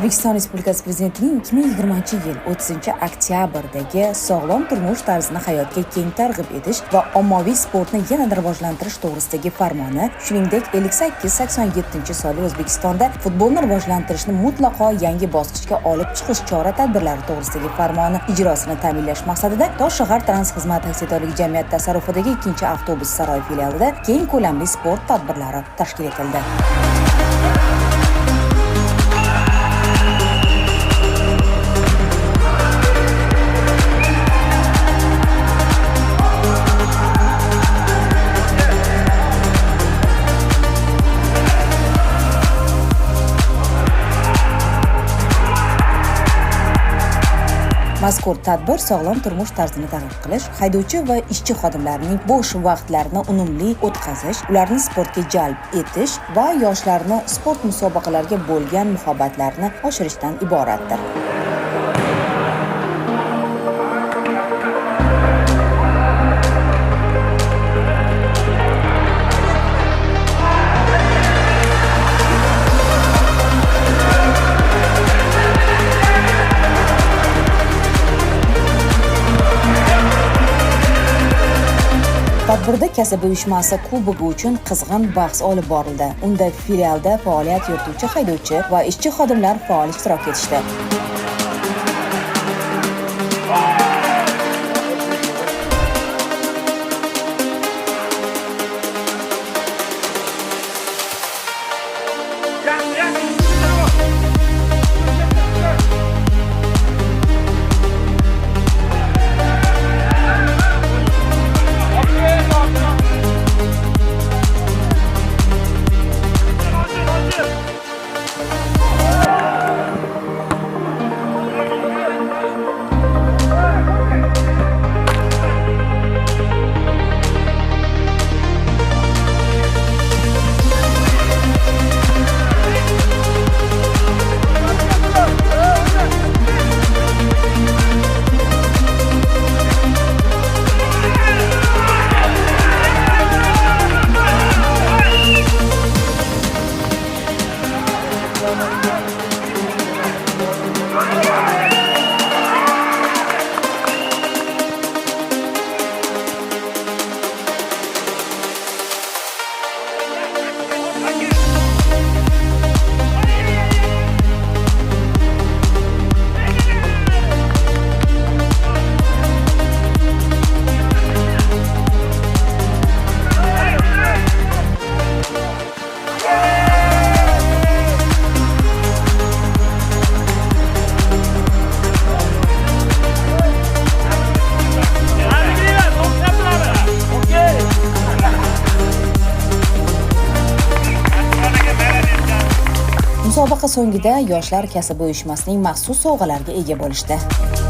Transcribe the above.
O'zbekiston Respublikasi Prezidentining 2020-yil 30-oktyabrdagi sog'lom turmush tarzini hayotga keng targ'ib etish va ommaviy sportni yanada rivojlantirish to'g'risidagi farmoni, shuningdek 58-87-sonli O'zbekistonda futbolni rivojlantirishni mutlaqo yangi bosqichga olib chiqish chora-tadbirlari to'g'risidagi farmoni ijrosini ta'minlash maqsadida Toshshahar Transxizmat aksiyadorlik jamiyati tasarrufidagi 2-avtobus saroy filialida keng ko'lamli sport tadbirlari tashkil etildi. Mazkur tadbir sog'lom turmush tarzini targ'ib qilish, haydovchi va ishchi xodimlarning bo'sh vaqtlarini unumli o'tkazish, ularni sportga jalb etish va yoshlarni sport musobaqalariga bo'lgan muhabbatlarini oshirishdan iboratdir. Tadbirda kasb uyushmasi kubogi uchun qizg'in bahs olib borildi. Unda filialda faoliyat yurituvchi haydovchi va ishchi xodimlar faol ishtirok etishdi. Musobaqa so'ngida yoshlar kasb uyushmasining maxsus sovg'alarga ega bo'lishdi.